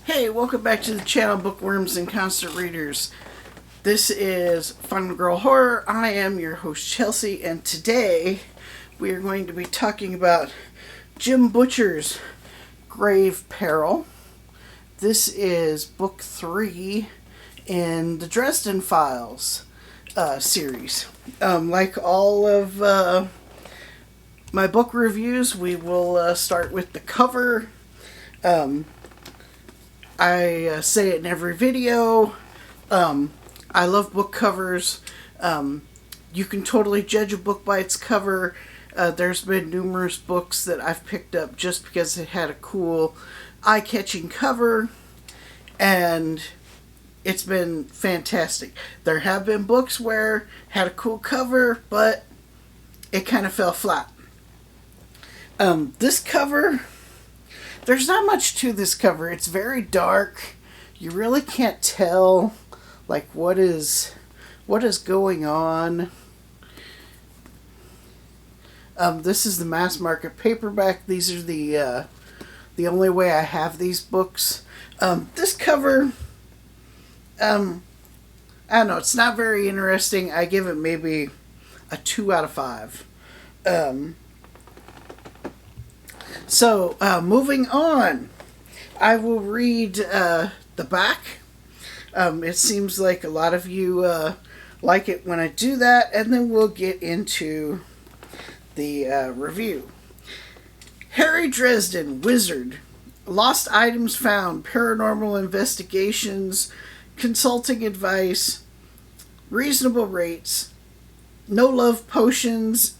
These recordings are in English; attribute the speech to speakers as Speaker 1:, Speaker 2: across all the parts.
Speaker 1: Hey, welcome back to the channel, Bookworms and Constant Readers. This is Fun Girl Horror. I am your host, Chelsea, and today we are going to be talking about Jim Butcher's Grave Peril. This is book 3 in the Dresden Files series. Like all of my book reviews, we will start with the cover. I say it in every video. I love book covers. You can totally judge a book by its cover. There's been numerous books that I've picked up just because it had a cool, eye-catching cover, and it's been fantastic. There have been books where it had a cool cover, but it kind of fell flat. This cover, there's not much to this cover. It's very dark. You really can't tell like what is going on. This is the mass market paperback. These are the only way I have these books. This cover, I don't know, it's not very interesting. I give it maybe a 2 out of 5. So, moving on, I will read the back. It seems like a lot of you like it when I do that, and then we'll get into the review. Harry Dresden, wizard. Lost items found, paranormal investigations, consulting advice, reasonable rates, no love potions,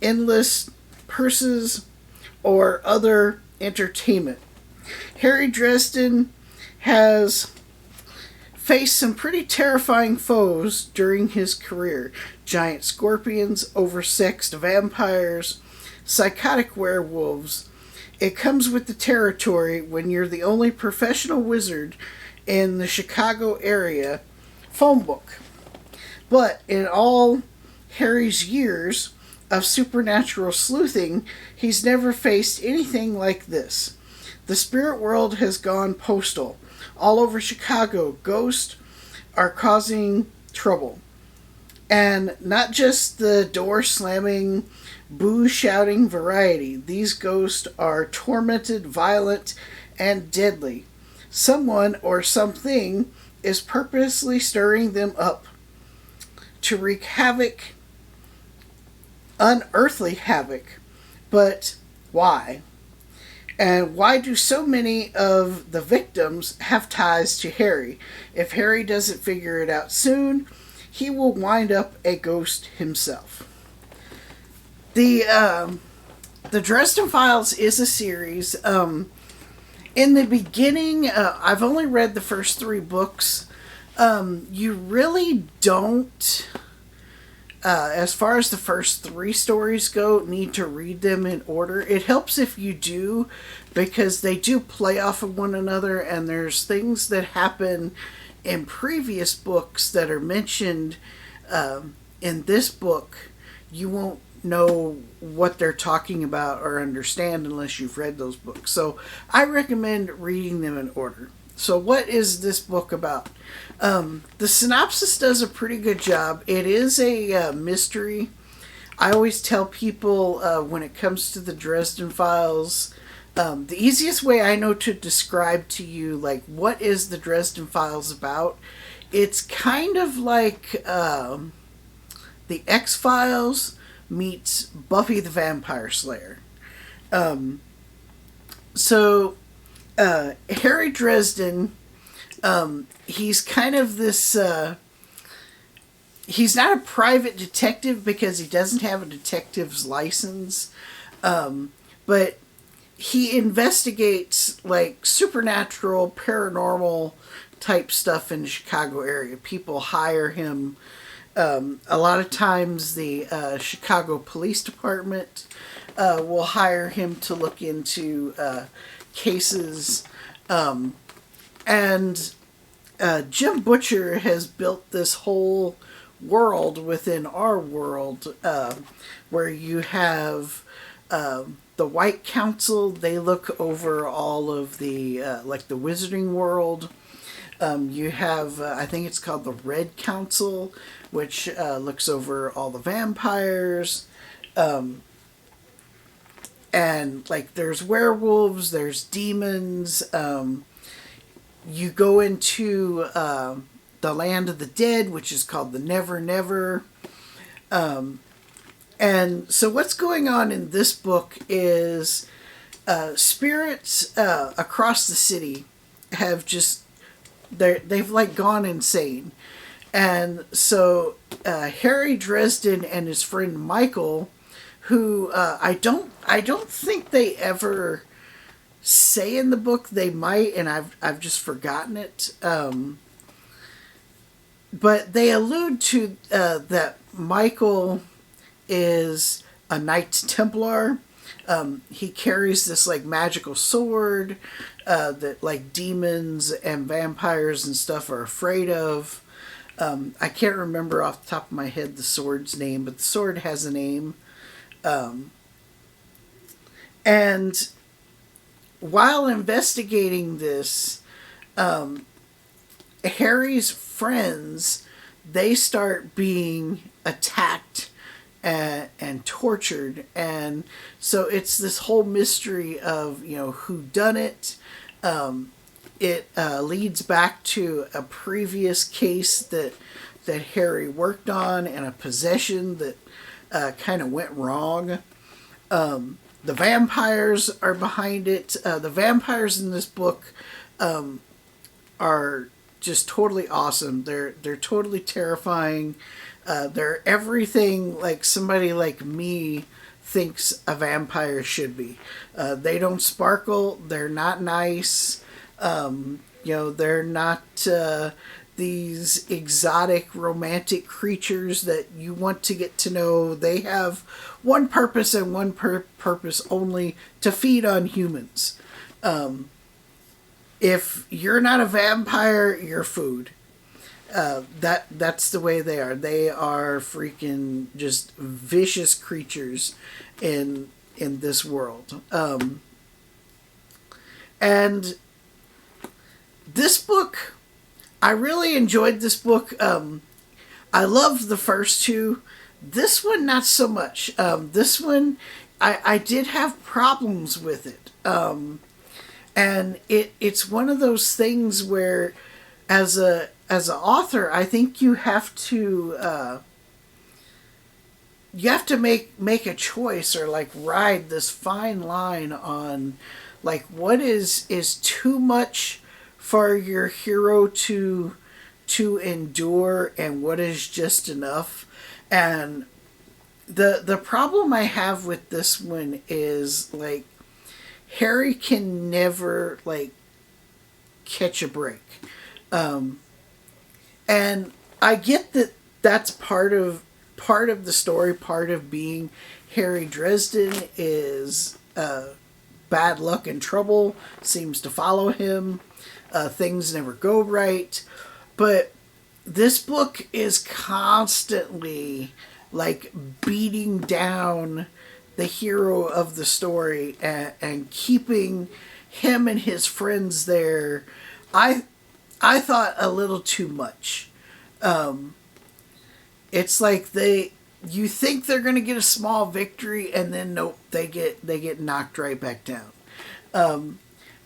Speaker 1: endless purses, or other entertainment. Harry Dresden has faced some pretty terrifying foes during his career. Giant scorpions, oversexed vampires, psychotic werewolves. It comes with the territory when you're the only professional wizard in the Chicago area phone book. But in all Harry's years of supernatural sleuthing, he's never faced anything like this. The spirit world has gone postal. All over Chicago, ghosts are causing trouble. And not just the door-slamming, boo-shouting variety. These ghosts are tormented, violent, and deadly. Someone or something is purposely stirring them up to wreak havoc, unearthly havoc. But why? And why do so many of the victims have ties to Harry? If Harry doesn't figure it out soon, he will wind up a ghost himself. The Dresden Files is a series. In the beginning, I've only read the first 3 books. You really don't, as far as the first 3 stories go, need to read them in order. It helps if you do, because they do play off of one another, and there's things that happen in previous books that are mentioned in this book. You won't know what they're talking about or understand unless you've read those books. So I recommend reading them in order. So what is this book about? The synopsis does a pretty good job. It is a mystery. I always tell people when it comes to the Dresden Files, the easiest way I know to describe to you, like, what is the Dresden Files about? It's kind of like the X-Files meets Buffy the Vampire Slayer. Harry Dresden, he's kind of this, he's not a private detective because he doesn't have a detective's license, but he investigates like supernatural, paranormal type stuff in the Chicago area. People hire him. A lot of times the Chicago Police Department will hire him to look into cases. And Jim Butcher has built this whole world within our world where you have the the White Council, they look over all of the like the Wizarding World. You have, I think it's called the Red Council, which looks over all the vampires. And like there's werewolves, there's demons. You go into the land of the dead, which is called the Never Never. And so what's going on in this book is spirits across the city have just they've like gone insane. And so Harry Dresden and his friend Michael, who I don't think they ever say in the book, they might, and I've just forgotten it. But they allude to that Michael is a Knight Templar. He carries this like magical sword that like demons and vampires and stuff are afraid of. I can't remember off the top of my head the sword's name, but the sword has a name. And while investigating this, Harry's friends, they start being attacked and tortured, and so it's this whole mystery of, you know, who done it. It leads back to a previous case that Harry worked on, and a possession that kind of went wrong. The vampires are behind it. The vampires in this book are just totally awesome. They're totally terrifying. They're everything like somebody like me thinks a vampire should be. They don't sparkle. They're not nice. You know, they're not these exotic romantic creatures that you want to get to know. They have one purpose and one purpose only: to feed on humans. If you're not a vampire, you're food. That's the way they are. They are freaking just vicious creatures in this world. And this book, I really enjoyed this book. I loved the first two. This one, not so much. This one, I did have problems with it. And it's one of those things where, as an author, I think you have to make a choice, or like ride this fine line on like what is too much for your hero to endure, and what is just enough. And the problem I have with this one is like Harry can never like catch a break. And I get that that's part of the story. Part of being Harry Dresden is bad luck and trouble seems to follow him. Things never go right. But this book is constantly like beating down the hero of the story and keeping him and his friends there. I thought a little too much. It's like you think they're going to get a small victory, and then nope, they get knocked right back down.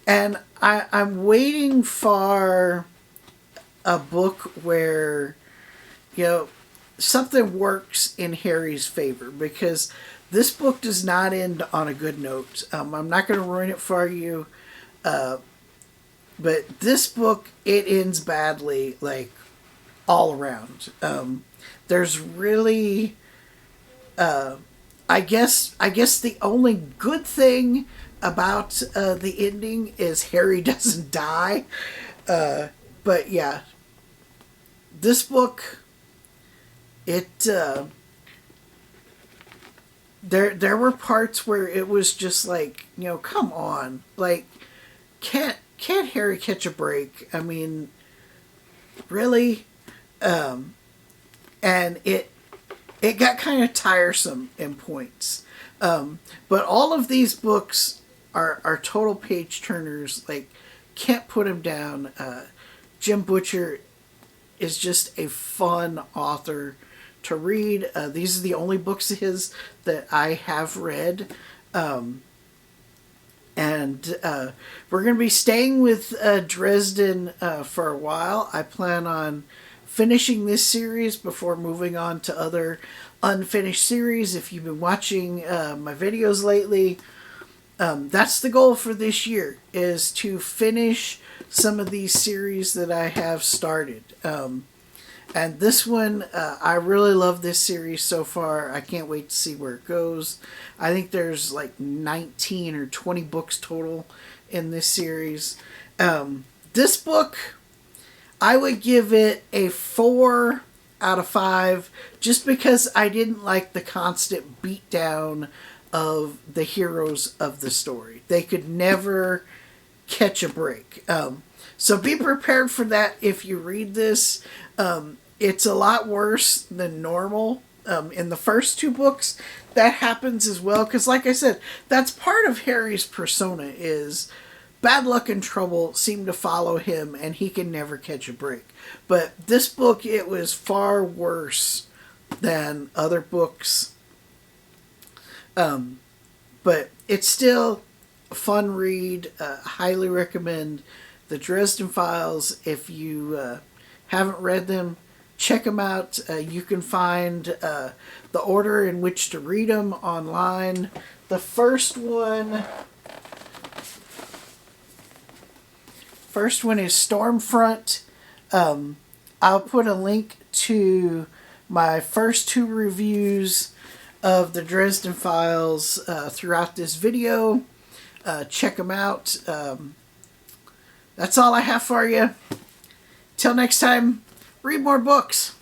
Speaker 1: And I'm waiting for a book where, you know, something works in Harry's favor, because this book does not end on a good note. I'm not going to ruin it for you, but this book, it ends badly, like all around. There's really, I guess the only good thing about the ending is Harry doesn't die. But yeah, this book, it there were parts where it was just like, you know, come on, like can't Harry catch a break? I mean, really? And it got kind of tiresome in points. But all of these books are total page turners. Like, can't put him down. Jim Butcher is just a fun author to read. These are the only books of his that I have read. And we're going to be staying with Dresden for a while. I plan on finishing this series before moving on to other unfinished series. If you've been watching my videos lately, that's the goal for this year, is to finish some of these series that I have started. And this one, I really love this series so far. I can't wait to see where it goes. I think there's like 19 or 20 books total in this series. This book, I would give it a 4 out of 5, just because I didn't like the constant beatdown of the heroes of the story. They could never catch a break. So be prepared for that if you read this. It's a lot worse than normal. In the first 2 books, that happens as well. Because like I said, that's part of Harry's persona, is bad luck and trouble seem to follow him and he can never catch a break. But this book, it was far worse than other books. But it's still a fun read. Highly recommend the Dresden Files. If you haven't read them, check them out. You can find the order in which to read them online. The first one is Stormfront. I'll put a link to my first 2 reviews of the Dresden Files throughout this video. Check them out. That's all I have for you. Till next time, read more books.